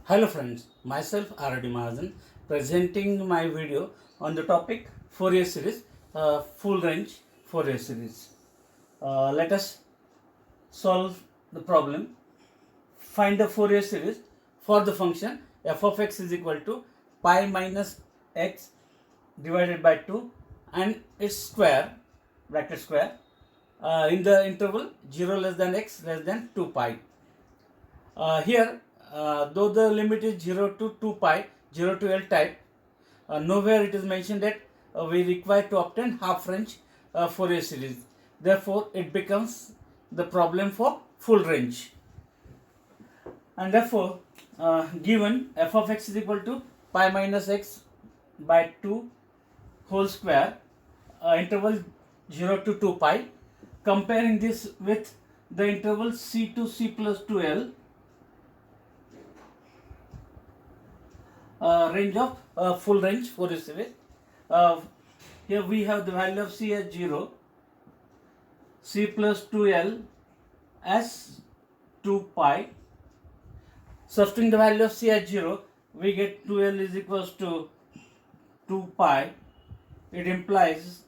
Hello friends, myself R.D. Mahajan presenting my video on the topic Fourier series, full range Fourier series. Let us solve the problem. Find the Fourier series for the function f of x is equal to pi minus x divided by 2 and its square, bracket square, in the interval 0 less than x less than 2 pi. Here, though the limit is 0 to 2 pi, 0 to L type, nowhere it is mentioned that we require to obtain half range Fourier series. Therefore, it becomes the problem for full range. And therefore, given f of x is equal to pi minus x by 2 whole square, interval 0 to 2 pi, comparing this with the interval c to c plus 2l, range of full range Fourier series. Here we have the value of c as 0, c plus 2l as 2 pi. Substituting the value of c as 0, we get 2l is equals to 2 pi. It implies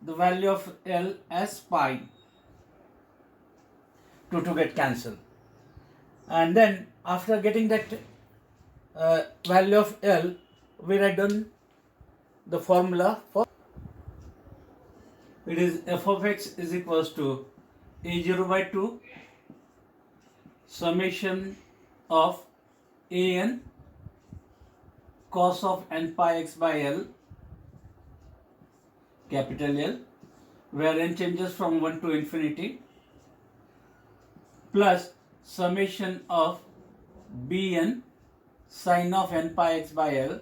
the value of l as pi. 2 get cancelled. And then after getting that value of L, we write down the formula for it is f of x is equals to a0 by 2 summation of an cos of n pi x by L, capital L, where n changes from 1 to infinity, plus summation of bn sin of n pi x by L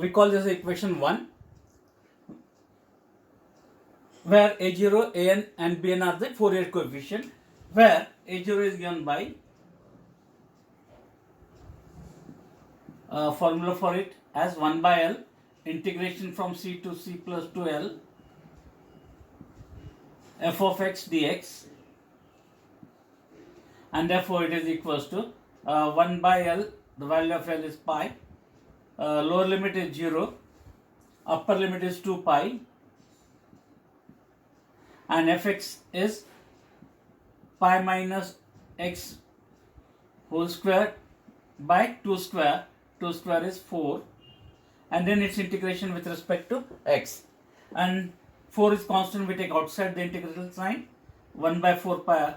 we call this equation 1, where a0, an and bn are the Fourier coefficient, where a0 is given by formula for it as 1 by L integration from c to c plus 2l f of x dx, and therefore it is equals to 1 by L, the value of L is pi, lower limit is 0, upper limit is 2 pi, and fx is pi minus x whole square by 2 square. 2 square is 4, and then its integration with respect to x, and 4 is constant, we take outside the integral sign, 1 by 4 pi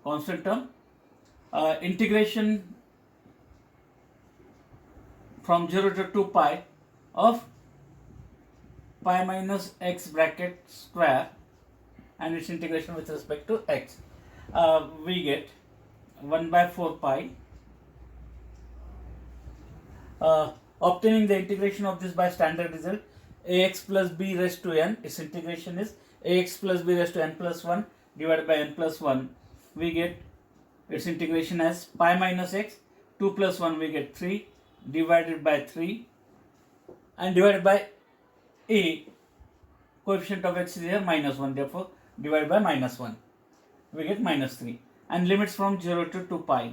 constant term, integration from 0 to 2 pi of pi minus x bracket square and its integration with respect to x, we get 1 by 4 pi. Obtaining the integration of this by standard result, ax plus b raised to n, its integration is ax plus b raised to n plus 1 divided by n plus 1, we get its integration as pi minus x, 2 plus 1 we get 3 divided by 3, and divided by a, coefficient of x is here minus 1, therefore divided by minus 1, we get minus 3, and limits from 0 to 2 pi.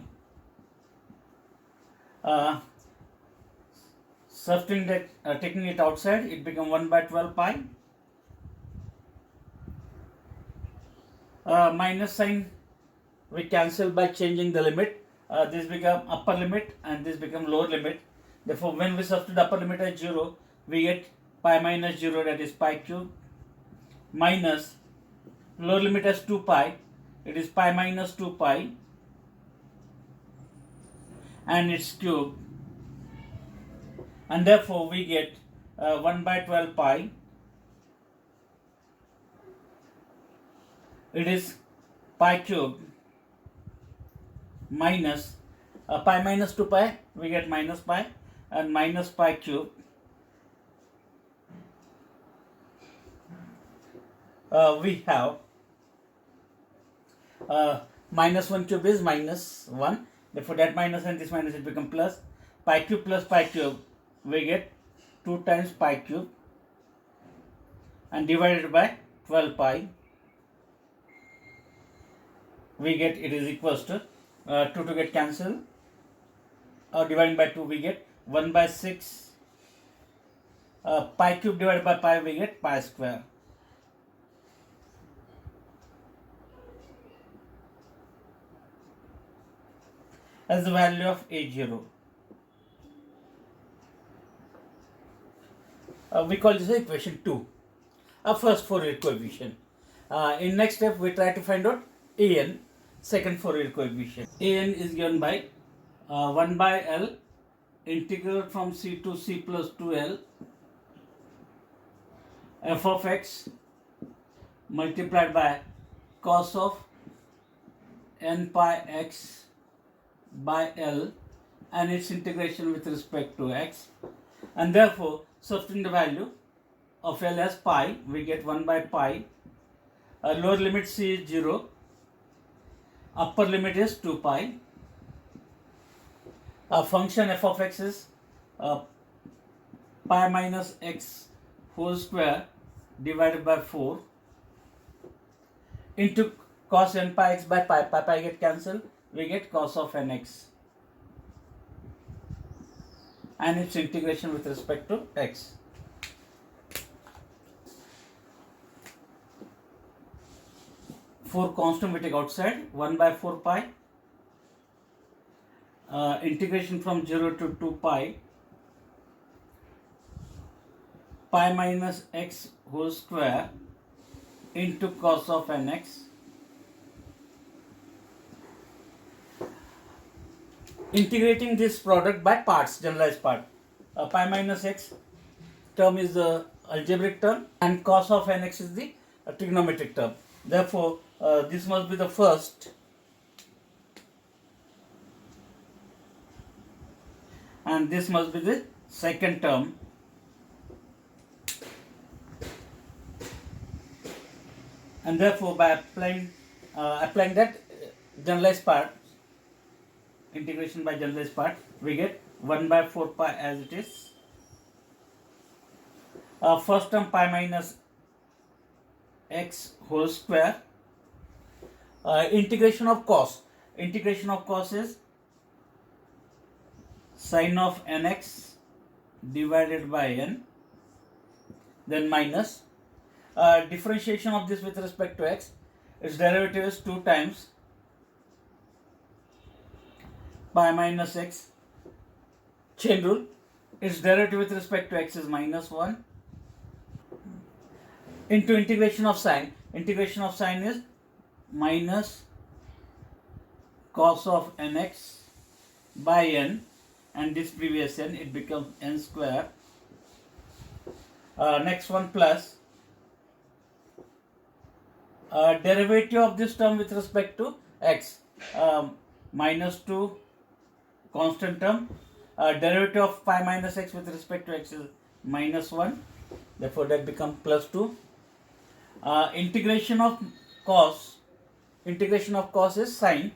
Substituting that, taking it outside, it becomes 1 by 12 pi. Minus sign we cancel by changing the limit. This become upper limit and this become lower limit. Therefore, when we substitute upper limit as 0, we get pi minus 0, that is pi cube, minus lower limit as 2 pi, it is pi minus 2 pi and its cube, and therefore we get 1 by 12 pi, it is pi cube minus pi minus 2 pi, we get minus pi, and minus pi cube, we have Minus 1 cube is minus 1. Therefore, that minus and this minus it become plus. Pi cube plus pi cube, we get 2 times pi cube and divided by 12 pi. We get it is equals to 2 to get cancelled. Dividing by 2 we get 1 by 6. Pi cube divided by pi we get pi square. As the value of A0. We call this equation 2. First Fourier coefficient. In next step we try to find out An, second Fourier coefficient. An is given by 1 by L integral from C to C plus 2L f of x multiplied by cos of n pi x by L and its integration with respect to x, and therefore substituting the value of L as pi, we get 1 by pi. Lower limit C is 0, upper limit is 2 pi. Function f of x is pi minus x whole square divided by 4 into cos n pi x by pi get cancelled, we get cos of nx and its integration with respect to x. For constant we take outside, 1 by 4 pi, integration from 0 to 2 pi, pi minus x whole square into cos of nx. Integrating this product by parts, generalized part. Pi minus x term is the algebraic term and cos of nx is the trigonometric term. Therefore, this must be the first and this must be the second term. And therefore, by applying that generalized part, integration by generalized part, we get 1 by 4 pi as it is. First term pi minus x whole square. Integration of cos. Integration of cos is sine of nx divided by n, then minus. Differentiation of this with respect to x, its derivative is 2 times pi minus x. Chain rule, its derivative with respect to x is minus 1 into integration of sine. Integration of sine is minus cos of nx by n, and this previous n, it becomes n square. Next one plus derivative of this term with respect to x, minus 2 constant term. Derivative of pi minus x with respect to x is minus 1, therefore that becomes plus 2. Integration of cos is sine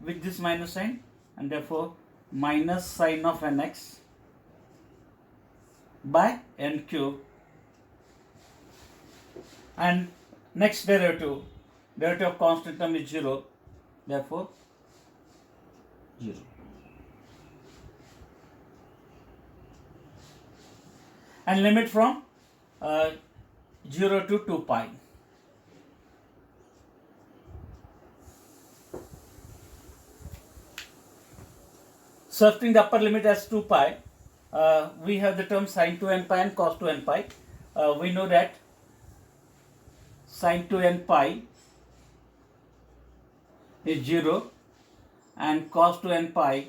with this minus sign, and therefore minus sine of nx by n cube. And next derivative of constant term is 0, therefore 0. And limit from 0 to 2 pi. Substituting the upper limit as 2 pi, we have the term sine 2n pi and cos 2n pi. We know that sine 2n pi is 0 and cos 2n pi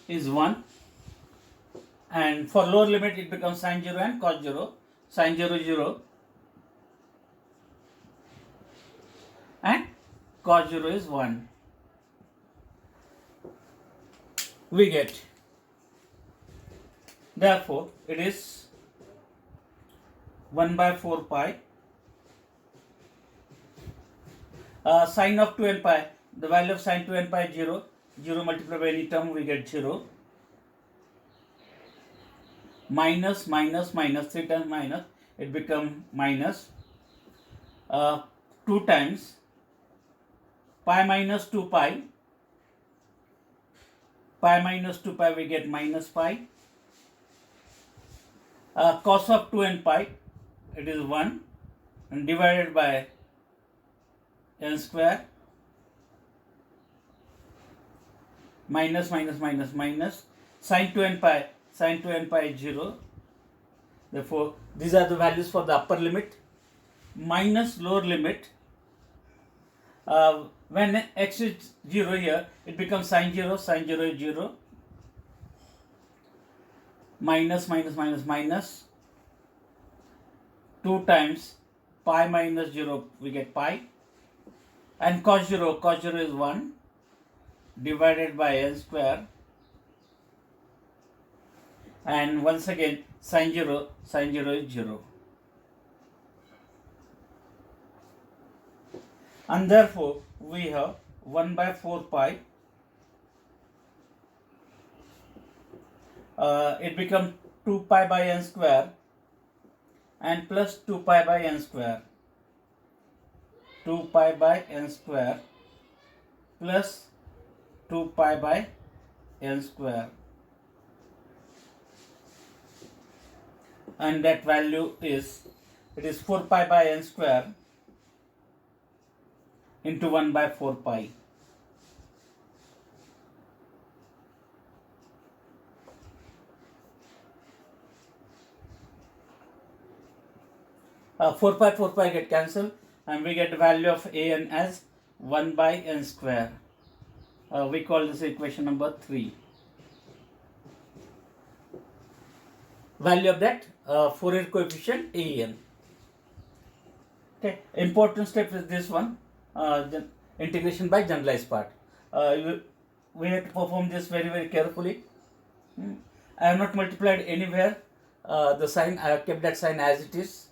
is 1. And for lower limit it becomes sine 0 and cos 0. Sine 0 0 and cos 0 is 1. We get, therefore it is 1 by 4 pi Sine of 2n pi, the value of sine 2n pi is 0. 0 multiplied by any term, we get 0. Minus, minus, minus, 3 times minus, it becomes minus. 2 times pi minus 2 pi. Pi minus 2 pi, we get minus pi. Cos of 2n pi, it is 1, and divided by n square. Minus, minus, minus, minus. Sin 2n pi, sin 2n pi is 0. Therefore, these are the values for the upper limit. Minus lower limit. When x is 0 here, it becomes sin 0, sin 0 is 0. Minus, minus, minus, minus. 2 times pi minus 0, we get pi. And cos 0 is 1, divided by n square. And once again, sin 0 is 0. And therefore, we have 1 by 4 pi. It becomes 2 pi by n square and plus 2 pi by n square. 2 pi by n square plus 2 pi by n square. And that value is, it is 4 pi by n square into 1 by 4 pi. 4 pi get cancelled, and we get the value of an as 1 by n square. We call this equation number 3. Value of that Fourier coefficient an. Okay, important step is this one, integration by generalized part. We have to perform this very, very carefully. I have not multiplied anywhere the sign. I have kept that sign as it is.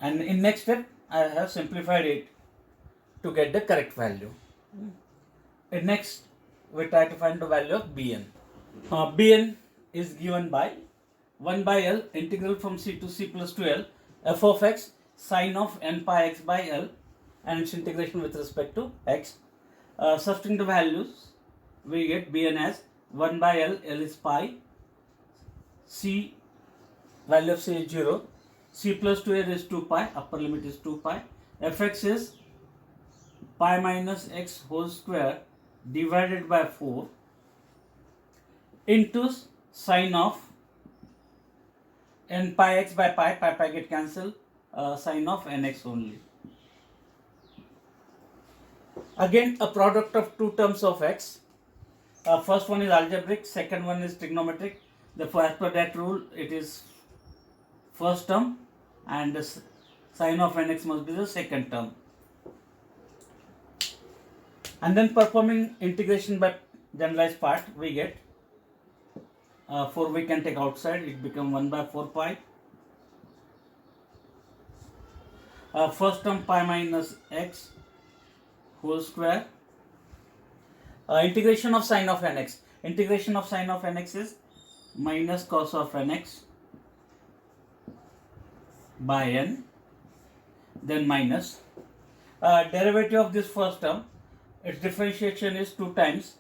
And in next step, I have simplified it to get the correct value. In next, we try to find the value of Bn. Bn is given by 1 by L integral from c to c plus 2L f of x sine of n pi x by L and its integration with respect to x. Substituting the values, we get Bn as 1 by L, L is pi, c value of c is 0, c plus 2L is 2 pi, upper limit is 2 pi, fx is pi minus x whole square divided by 4 into sine of n pi x by pi get cancelled, sine of nx only. Again, a product of two terms of x. First one is algebraic, second one is trigonometric. Therefore, as per that rule, it is first term and the sine of nx must be the second term. And then performing integration by generalized part, we get 4 we can take outside, it becomes 1 by 4 pi. First term pi minus x whole square. Integration of sine of nx. Integration of sine of nx is minus cos of nx by n, then minus. Derivative of this first term, its differentiation is 2 times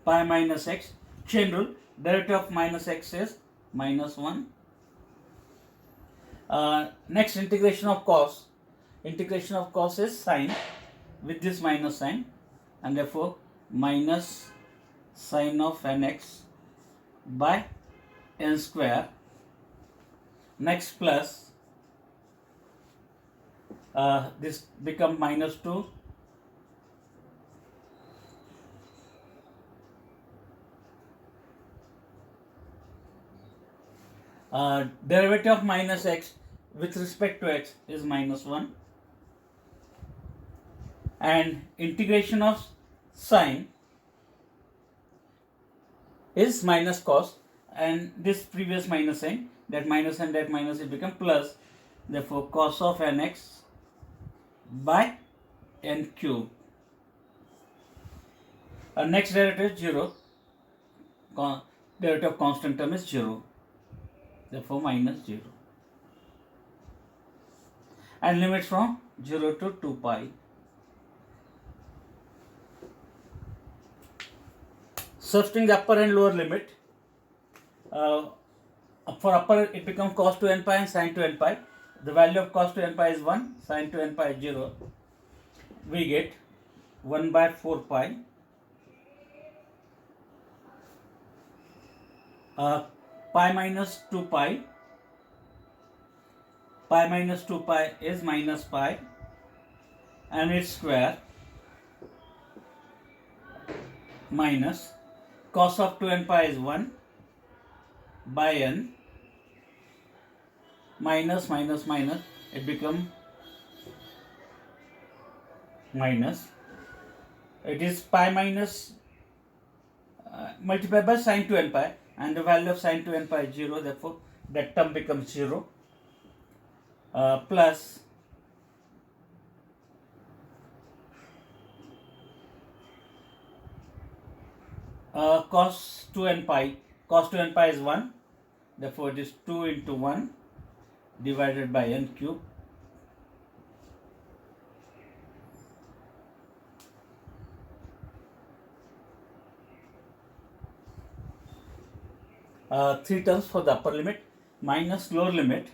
pi minus x. Chain rule, derivative of minus x is minus 1. Next, integration of cos. Integration of cos is sine with this minus sign, and therefore minus sine of nx by n square. Next, plus this become minus 2. Derivative of minus x with respect to x is minus 1, and integration of sine is minus cos, and this previous minus sign, that minus and that minus, it become plus. Therefore, cos of nx by n cube. Next derivative is 0. Derivative of constant term is 0. Therefore, minus 0. And limits from 0 to 2 pi. Substituting the upper and lower limit. For upper, it becomes cos to n pi and sin to n pi. The value of cos to n pi is 1, sin to n pi is 0. We get 1 by 4 pi. Pi minus 2 pi. Pi minus 2 pi is minus pi, and its square minus cos of 2n pi is 1 by n, minus minus minus, it become minus. It is pi minus multiplied by sin 2n pi, and the value of sin 2n pi is 0. Therefore, that term becomes 0. Plus cos 2n pi. Cos 2n pi is 1. Therefore, it is 2 into 1 divided by n cube. Three terms for the upper limit minus lower limit.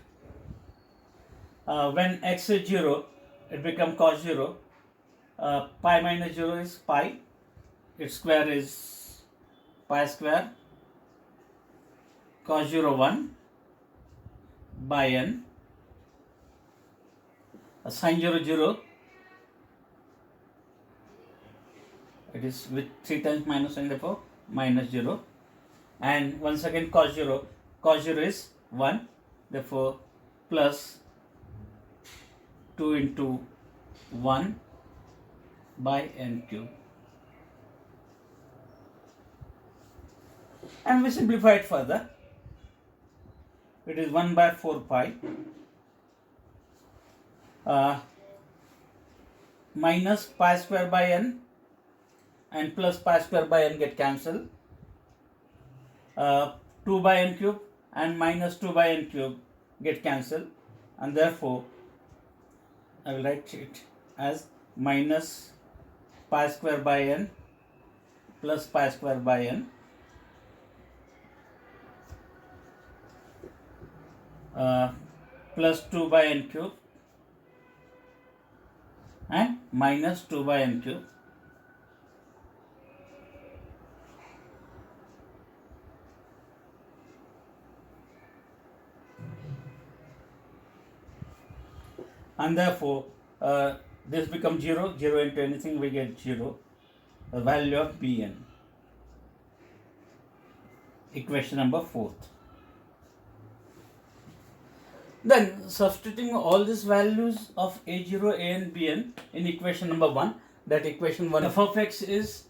When x is 0, it becomes cos 0. Pi minus 0 is pi. Its square is pi square. Cos 0 1 by n. Sin 0 0. It is with 3 times minus and therefore minus 0. And once again cos 0. Cos 0 is 1. Therefore plus 2 into 1 by n cube. And we simplify it further. It is 1 by 4 pi minus pi square by n and plus pi square by n get cancelled. 2 by n cube and minus 2 by n cube get cancelled, and therefore I will write it as minus pi square by n plus pi square by n plus 2 by n cube and minus 2 by n cube. And therefore, this becomes 0, 0 into anything, we get 0, the value of Bn. Equation number 4. Then, substituting all these values of A0, An, Bn in equation number 1, that equation 1, f of x is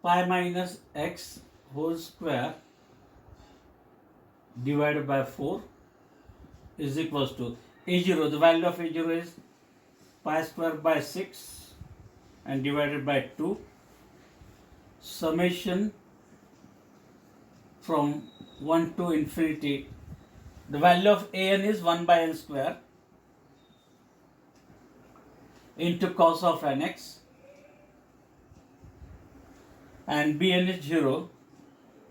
pi minus x whole square divided by 4 is equals to A0, the value of A0 is pi square by 6 and divided by 2, summation from 1 to infinity. The value of An is 1 by n square into cos of nx, and Bn is 0,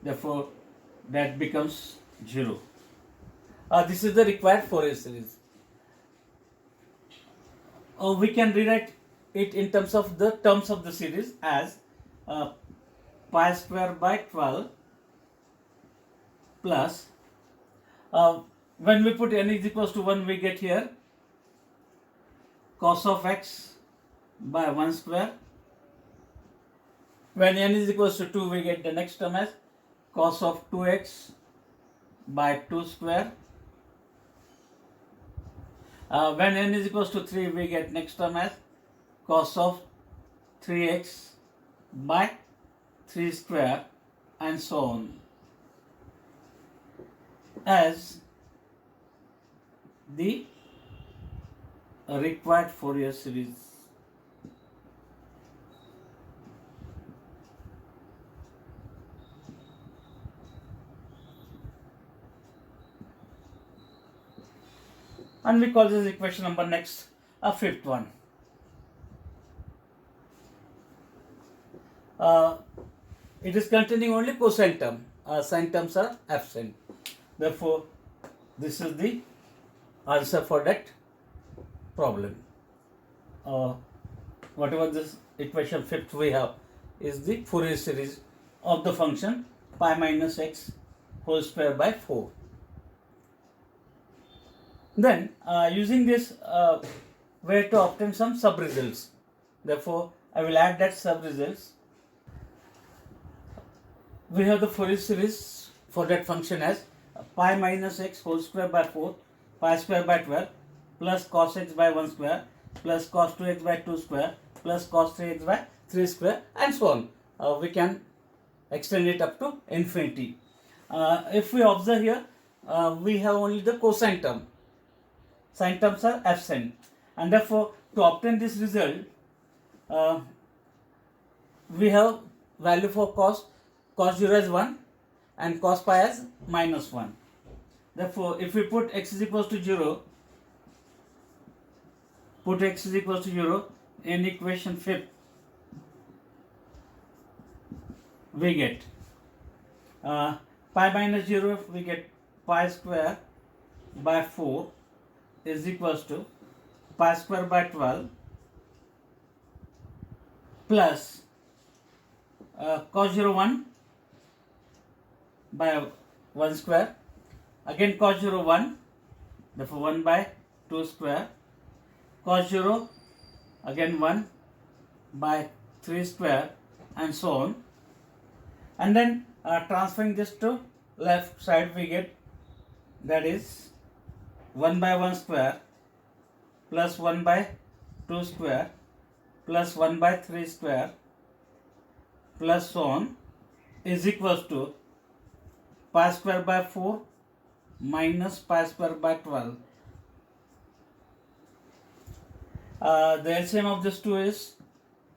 therefore that becomes 0. This is the required Fourier series. We can rewrite it in terms of the series as pi square by 12 plus when we put n is equals to 1, we get here cos of x by 1 square. When n is equals to 2, we get the next term as cos of 2x by 2 square. When n is equals to 3, we get next term as cos of 3x by 3 square, and so on. As the required Fourier series. And we call this equation number next a fifth one. It is containing only cosine term. Sine terms are absent. Therefore, this is the answer for that problem. Whatever this equation fifth we have is the Fourier series of the function pi minus x whole square by 4. Then using this way to obtain some sub results. Therefore, I will add that sub results. We have the Fourier series for that function as pi minus x whole square by 4, pi square by 12, plus cos x by 1 square, plus cos 2x by 2 square, plus cos 3x by 3 square, and so on. We can extend it up to infinity. If we observe here, we have only the cosine term. Sine terms are absent, and therefore to obtain this result, we have value for cos 0 as 1 and cos pi as minus 1. Therefore, if we put x is equals to 0, in equation 5th, we get pi minus 0, we get pi square by 4 is equals to pi square by 12 plus cos 0 1 by 1 square, again cos 0 1, therefore 1 by 2 square, cos 0 again 1 by 3 square, and so on. And then transferring this to left side, we get that is 1 by 1 square plus 1 by 2 square plus 1 by 3 square plus so on is equals to pi square by 4 minus pi square by 12. The LCM of this two is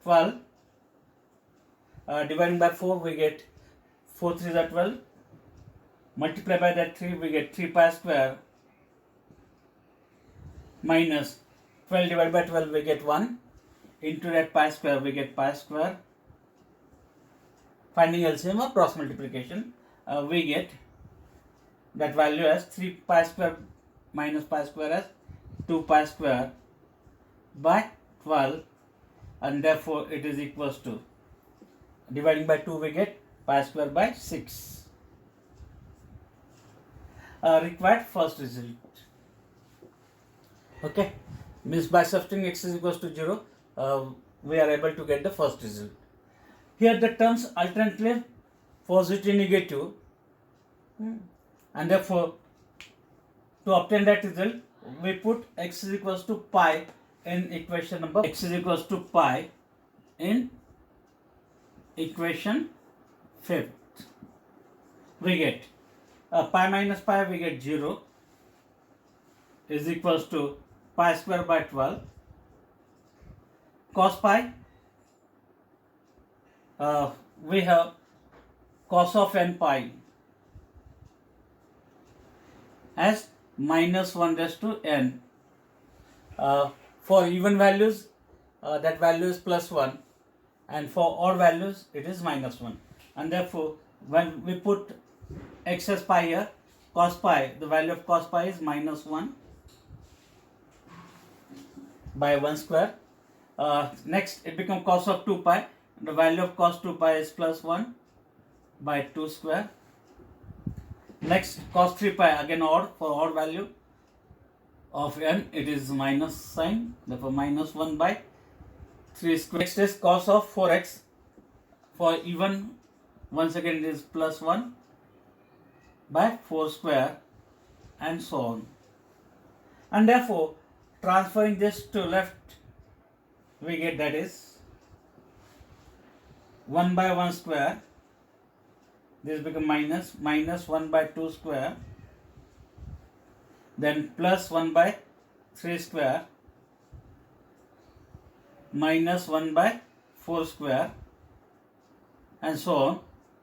12. Dividing by 4, we get 4 3s are 12. Multiply by that 3, we get 3 pi square minus 12 divided by 12, we get 1. Into that pi square, we get pi square. Finding LCM or cross multiplication, we get that value as 3 pi square minus pi square as 2 pi square by 12, and therefore it is equals to, dividing by 2, we get pi square by 6. Required first result. Okay, means by substituting x is equals to 0, we are able to get the first result. Here the terms alternately positive, negative, and therefore to obtain that result, we put x is equals to pi in equation number, x is equals to pi in equation 5th. We get pi minus pi, we get 0 is equals to pi square by 12. Cos pi, we have cos of n pi as minus 1 raised to n. For even values, that value is plus 1, and for odd values it is minus 1, and therefore when we put x as pi here, cos pi, the value of cos pi is minus 1 by 1 square. Next it becomes cos of 2 pi, the value of cos 2 pi is plus 1 by 2 square. Next cos 3 pi, again odd, for odd value of n it is minus sign, therefore minus 1 by 3 square. Next is cos of 4x, for even once again it is plus 1 by 4 square, and so on. And therefore transferring this to left, we get that is 1 by 1 square, this becomes minus 1 by 2 square then plus 1 by 3 square minus 1 by 4 square and so on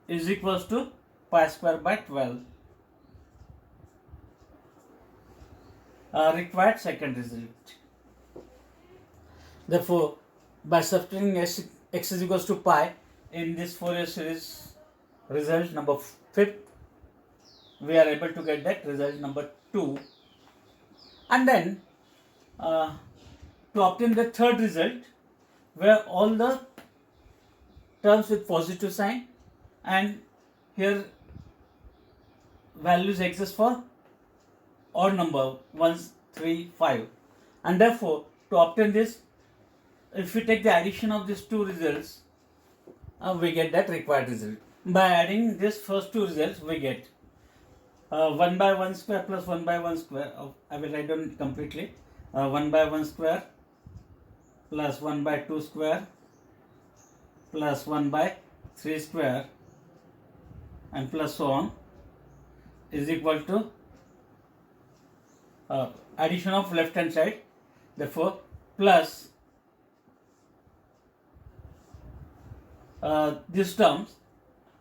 is equals to pi square by 12. Required second result. Therefore, by substituting x is equals to pi in this Fourier series result number 5th, we are able to get that result number 2. And then to obtain the third result, where all the terms with positive sign and here values exist for odd number 1, 3, 5, and therefore to obtain this, if we take the addition of these two results, we get that required result. By adding these first two results, we get 1 by 1 square plus 1 by 1 square. I will write down completely. 1 by 1 square plus 1 by 2 square plus 1 by 3 square and plus so on is equal to addition of left hand side. Therefore, plus these terms,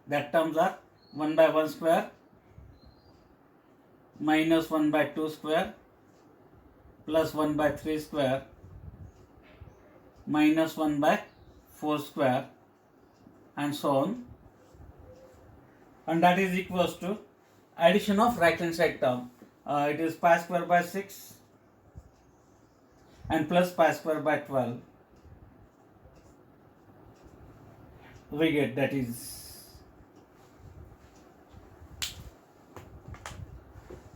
that terms are 1 by 1 square minus 1 by 2 square plus 1 by 3 square minus 1 by 4 square and so on, and that is equals to addition of right hand side term. It is pi square by 6 and plus pi square by 12. We get that is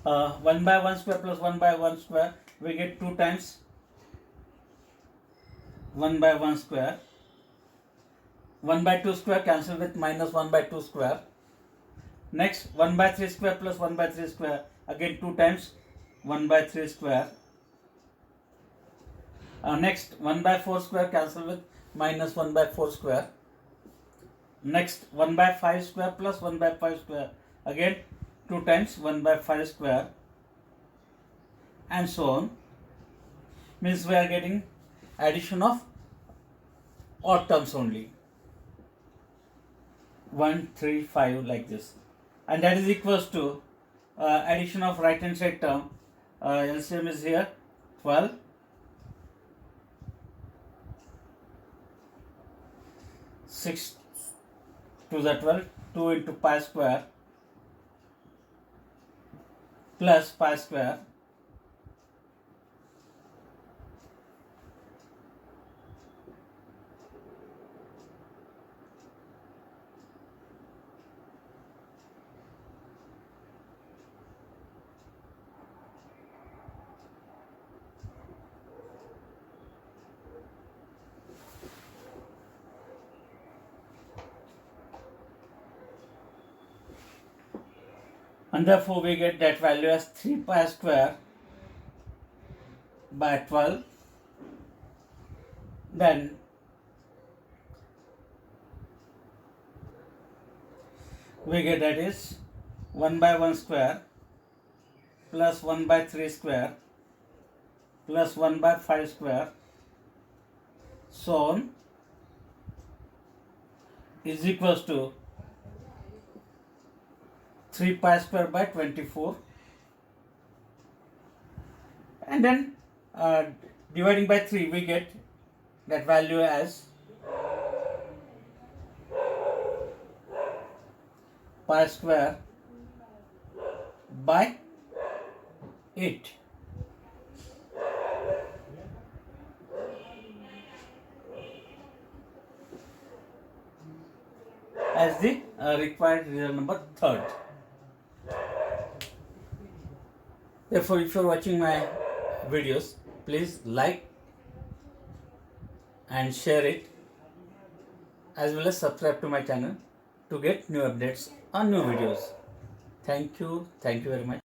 1 by 1 square plus 1 by 1 square, we get 2 times 1 by 1 square. 1 by 2 square cancel with minus 1 by 2 square. Next 1 by 3 square plus 1 by 3 square, again 2 times 1 by 3 square. Next 1 by 4 square cancel with minus 1 by 4 square. Next 1 by 5 square plus 1 by 5 square, again 2 times 1 by 5 square and so on. Means we are getting addition of odd terms only, 1, 3, 5 like this, and that is equals to addition of right hand side term. LCM is here 12, 6 to the 12, 2 into pi square plus pi square and therefore we get that value as 3 pi square by 12. Then we get that is 1 by 1 square plus 1 by 3 square plus 1 by 5 square so on is equals to 3 pi square by 24, and then dividing by 3 we get that value as pi square by 8. As the required result number 3rd. Therefore, if you are watching my videos, please like and share it, as well as subscribe to my channel to get new updates on new videos. Thank you very much.